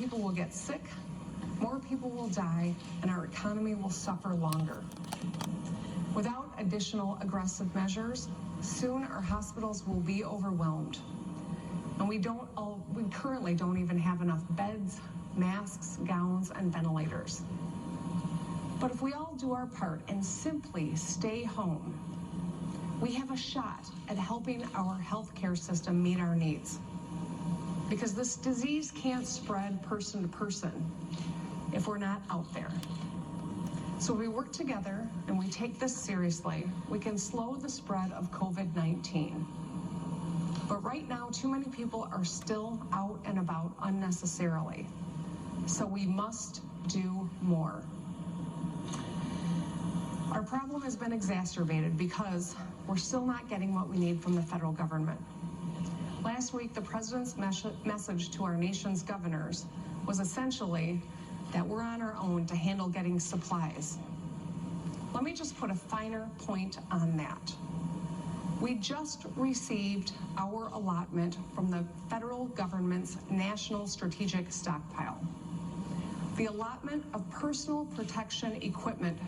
people will get sick, more people will die, and our economy will suffer longer. Without additional aggressive measures, soon our hospitals will be overwhelmed. And we currently don't even have enough beds, masks, gowns, and ventilators. But if we all do our part and simply stay home, we have a shot at helping our healthcare system meet our needs. Because this disease can't spread person to person if we're not out there. So we work together and we take this seriously, we can slow the spread of COVID-19. But right now, too many people are still out and about unnecessarily. So we must do more. Our problem has been exacerbated because we're still not getting what we need from the federal government. Last week, the president's message to our nation's governors was essentially that we're on our own to handle getting supplies. Let me just put a finer point on that. We just received our allotment from the federal government's National Strategic Stockpile. The allotment of personal protection equipment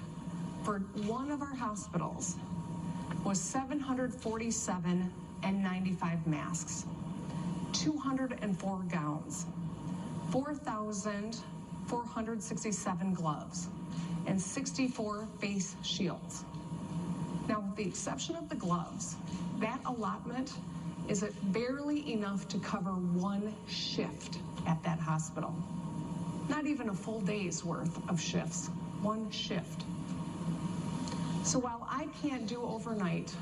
for one of our hospitals was 747 N95 masks, 204 gowns, 4,467 gloves, and 64 face shields. Now, with the exception of the gloves, that allotment is barely enough to cover one shift at that hospital. Not even a full day's worth of shifts, one shift. So while I can't do overnight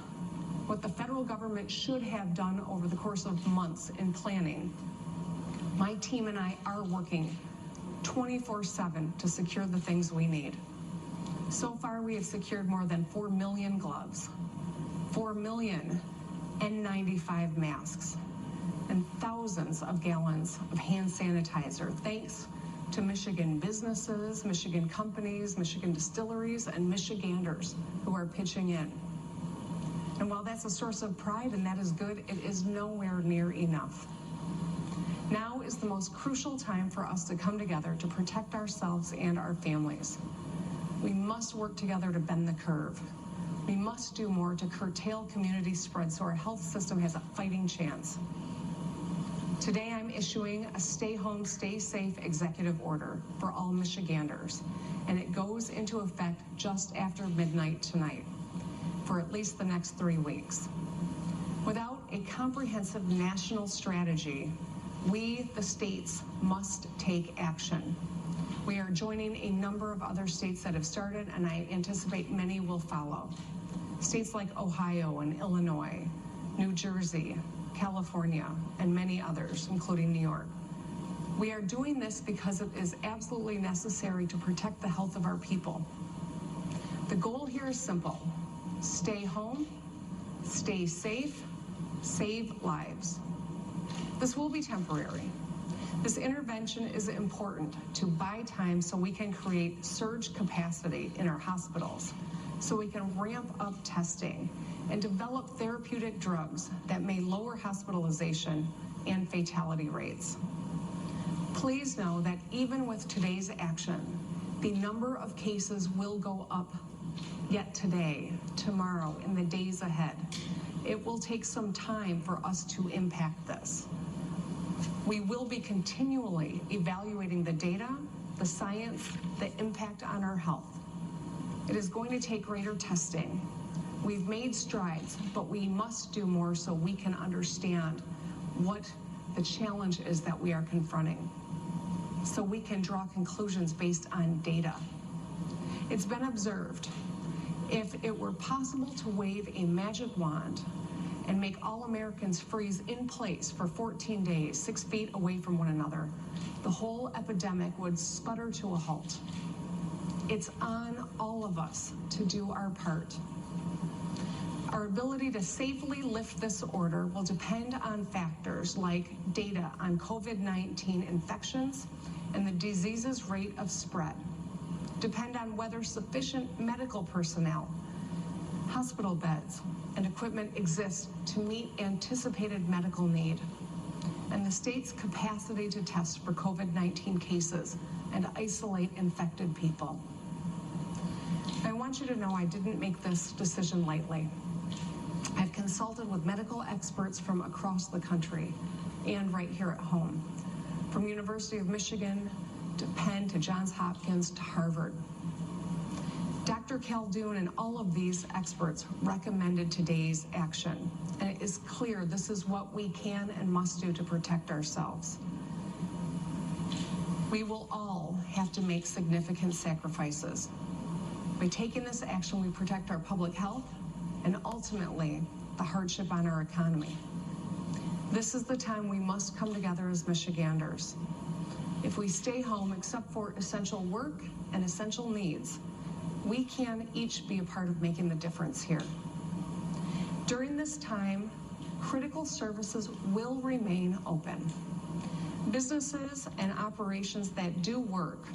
what the federal government should have done over the course of months in planning, my team and I are working 24/7 to secure the things we need. So far, we have secured more than 4 million gloves, 4 million N95 masks, and thousands of gallons of hand sanitizer, thanks to Michigan businesses, Michigan companies, Michigan distilleries, and Michiganders who are pitching in. And while that's a source of pride and that is good, it is nowhere near enough. Now is the most crucial time for us to come together to protect ourselves and our families. We must work together to bend the curve. We must do more to curtail community spread so our health system has a fighting chance. Today, I'm issuing a stay home, stay safe executive order for all Michiganders, and it goes into effect just after midnight tonight for at least the next 3 weeks. Without a comprehensive national strategy, we, the states, must take action. We are joining a number of other states that have started, and I anticipate many will follow. States like Ohio and Illinois, New Jersey, California, and many others, including New York. We are doing this because it is absolutely necessary to protect the health of our people. The goal here is simple: stay home, stay safe, save lives. This will be temporary. This intervention is important to buy time so we can create surge capacity in our hospitals, so we can ramp up testing and develop therapeutic drugs that may lower hospitalization and fatality rates. Please know that even with today's action, the number of cases will go up yet today, tomorrow, in the days ahead. It will take some time for us to impact this. We will be continually evaluating the data, the science, the impact on our health. It is going to take greater testing. We've made strides, but we must do more so we can understand what the challenge is that we are confronting, so we can draw conclusions based on data. It's been observed, if it were possible to wave a magic wand and make all Americans freeze in place for 14 days, 6 feet away from one another, the whole epidemic would sputter to a halt. It's on all of us to do our part. Our ability to safely lift this order will depend on factors like data on COVID-19 infections and the disease's rate of spread, depend on whether sufficient medical personnel, hospital beds, and equipment exist to meet anticipated medical need, and the state's capacity to test for COVID-19 cases and isolate infected people. I want you to know I didn't make this decision lightly. I've consulted with medical experts from across the country and right here at home, from University of Michigan to Penn to Johns Hopkins to Harvard. Dr. Khaldun and all of these experts recommended today's action, and it is clear this is what we can and must do to protect ourselves. We will all have to make significant sacrifices. By taking this action, we protect our public health and ultimately the hardship on our economy. This is the time we must come together as Michiganders. If we stay home except for essential work and essential needs, we can each be a part of making the difference here. During this time, critical services will remain open. Businesses and operations that do work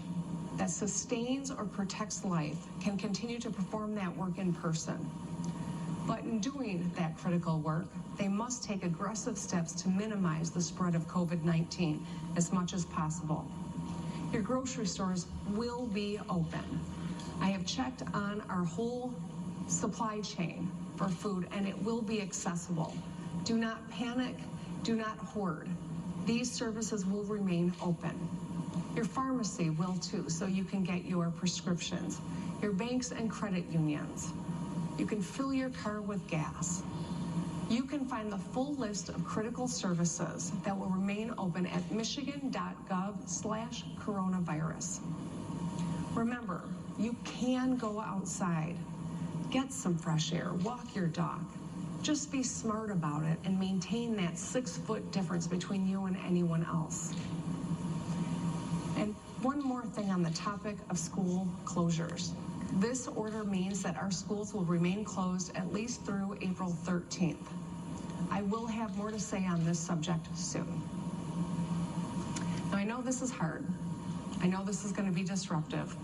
that sustains or protects life can continue to perform that work in person. But in doing that critical work, they must take aggressive steps to minimize the spread of COVID-19 as much as possible. Your grocery stores will be open. I have checked on our whole supply chain for food, and it will be accessible. Do not panic, do not hoard. These services will remain open. Your pharmacy will too, so you can get your prescriptions. Your banks and credit unions. You can fill your car with gas. You can find the full list of critical services that will remain open at michigan.gov/coronavirus. Remember, you can go outside, get some fresh air, walk your dog. Just be smart about it and maintain that 6-foot difference between you and anyone else. And one more thing on the topic of school closures. This order means that our schools will remain closed at least through April 13th. I will have more to say on this subject soon. Now, I know this is hard. I know this is going to be disruptive,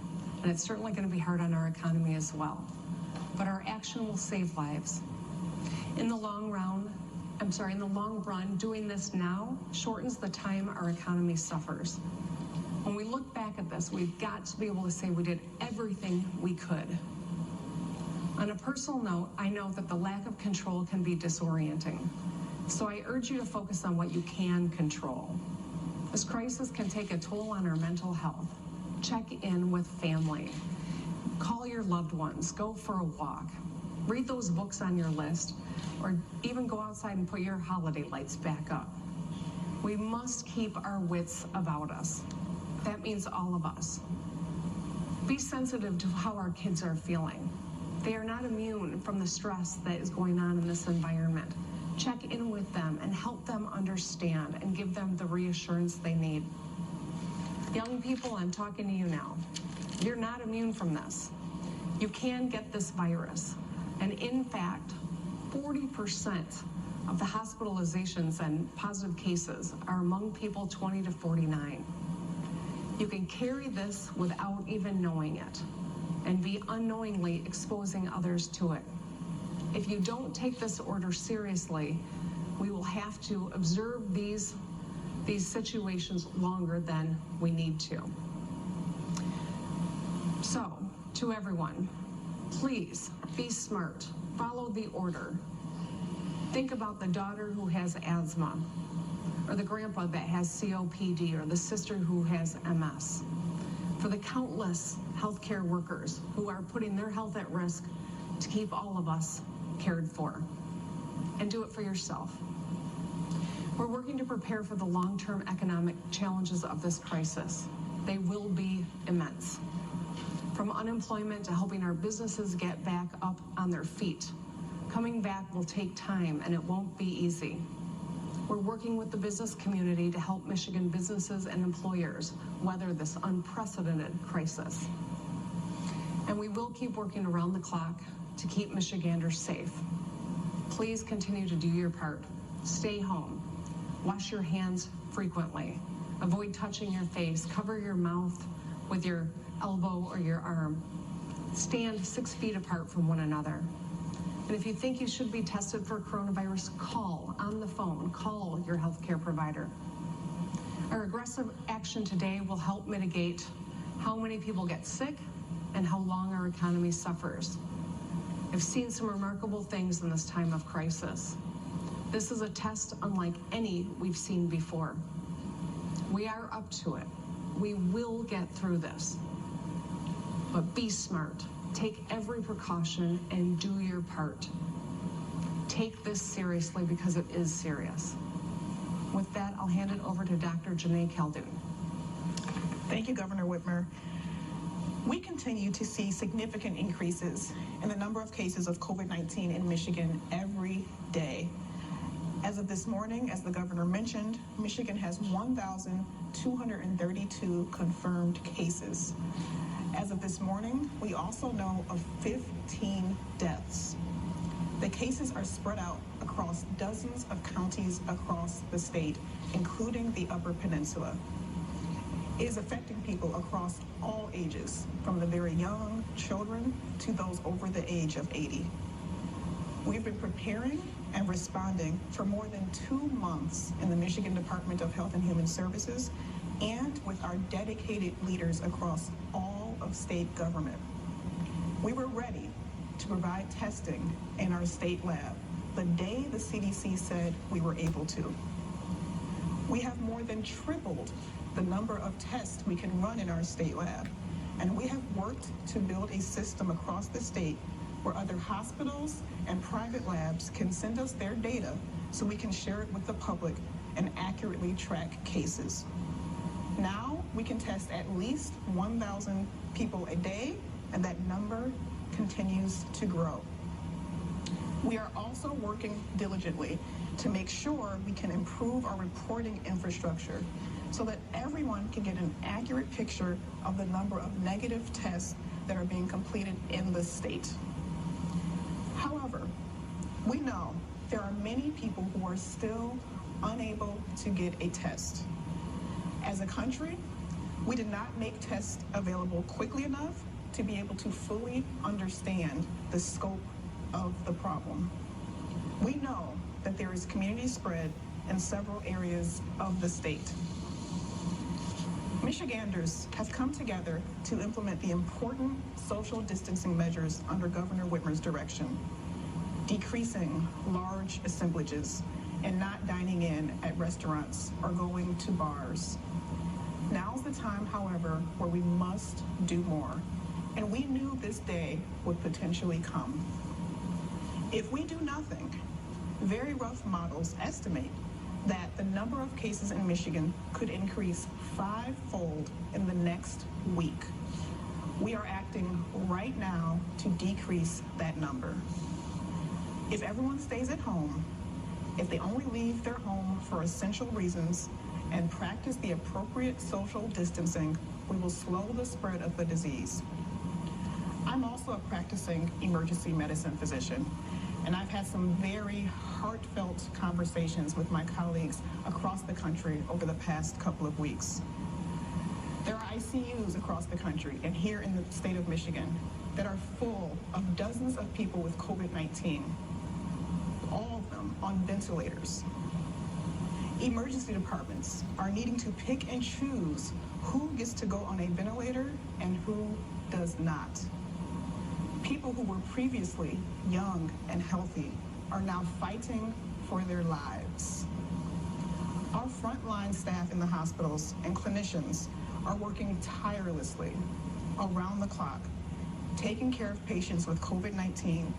and it's certainly going to be hard on our economy as well. But our action will save lives. In the long run, doing this now shortens the time our economy suffers. When we look back at this, we've got to be able to say we did everything we could. On a personal note, I know that the lack of control can be disorienting. So I urge you to focus on what you can control. This crisis can take a toll on our mental health. Check in with family. Call your loved ones. Go for a walk. Read those books on your list, or even go outside and put your holiday lights back up. We must keep our wits about us. That means all of us. Be sensitive to how our kids are feeling. They are not immune from the stress that is going on in this environment. Check in with them and help them understand and give them the reassurance they need. Young people, I'm talking to you now. You're not immune from this. You can get this virus. And in fact, 40% of the hospitalizations and positive cases are among people 20 to 49. You can carry this without even knowing it and be unknowingly exposing others to it. If you don't take this order seriously, we will have to observe these situations longer than we need to. So, to everyone, please be smart, follow the order. Think about the daughter who has asthma, or the grandpa that has COPD, or the sister who has MS. For the countless healthcare workers who are putting their health at risk to keep all of us cared for. And do it for yourself. We're working to prepare for the long-term economic challenges of this crisis. They will be immense. From unemployment to helping our businesses get back up on their feet. Coming back will take time, and it won't be easy. We're working with the business community to help Michigan businesses and employers weather this unprecedented crisis. And we will keep working around the clock to keep Michiganders safe. Please continue to do your part. Stay home. Wash your hands frequently. Avoid touching your face. Cover your mouth with your elbow or your arm. Stand 6 feet apart from one another. And if you think you should be tested for coronavirus, call on the phone, call your healthcare provider. Our aggressive action today will help mitigate how many people get sick and how long our economy suffers. I've seen some remarkable things in this time of crisis. This is a test unlike any we've seen before. We are up to it. We will get through this. But be smart. Take every precaution and do your part. Take this seriously because it is serious. With that, I'll hand it over to Dr. Janae Khaldun. Thank you, Governor Whitmer. We continue to see significant increases in the number of cases of COVID-19 in Michigan every day. As of this morning, as the governor mentioned, Michigan has 1,232 confirmed cases. As of this morning, we also know of 15 deaths. The cases are spread out across dozens of counties across the state, including the Upper Peninsula. It is affecting people across all ages, from the very young, children, to those over the age of 80. We've been preparing and responding for more than 2 months in the Michigan Department of Health and Human Services and with our dedicated leaders across all of state government. We were ready to provide testing in our state lab the day the CDC said we were able to. We have more than tripled the number of tests we can run in our state lab, and we have worked to build a system across the state where other hospitals and private labs can send us their data so we can share it with the public and accurately track cases. Now we can test at least 1,000 people a day, and that number continues to grow. We are also working diligently to make sure we can improve our reporting infrastructure so that everyone can get an accurate picture of the number of negative tests that are being completed in the state. However, we know there are many people who are still unable to get a test. As a country, we did not make tests available quickly enough to be able to fully understand the scope of the problem. We know that there is community spread in several areas of the state. Michiganders have come together to implement the important social distancing measures under Governor Whitmer's direction, decreasing large assemblages and not dining in at restaurants or going to bars. Now's the time, however, where we must do more, and we knew this day would potentially come. If we do nothing, very rough models estimate that the number of cases in Michigan could increase 5-fold in the next week. We are acting right now to decrease that number. If everyone stays at home, if they only leave their home for essential reasons and practice the appropriate social distancing, we will slow the spread of the disease. I'm also a practicing emergency medicine physician, and I've had some very heartfelt conversations with my colleagues across the country over the past couple of weeks. There are ICUs across the country and here in the state of Michigan that are full of dozens of people with COVID-19, all of them on ventilators. Emergency departments are needing to pick and choose who gets to go on a ventilator and who does not. People who were previously young and healthy are now fighting for their lives. Our frontline staff in the hospitals and clinicians are working tirelessly around the clock, taking care of patients with COVID-19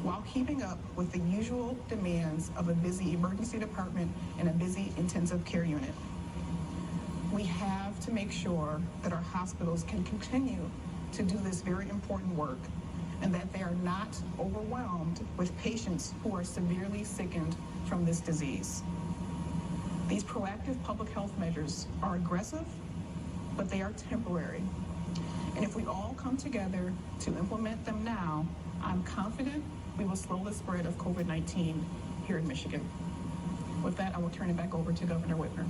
while keeping up with the usual demands of a busy emergency department and a busy intensive care unit. We have to make sure that our hospitals can continue to do this very important work and that they are not overwhelmed with patients who are severely sickened from this disease. These proactive public health measures are aggressive, but they are temporary. And if we all come together to implement them now, I'm confident we will slow the spread of COVID-19 here in Michigan. With that, I will turn it back over to Governor Whitmer.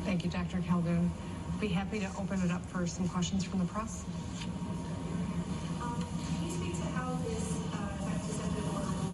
Thank you, Dr. Khaldun. Be happy to open it up for some questions from the press.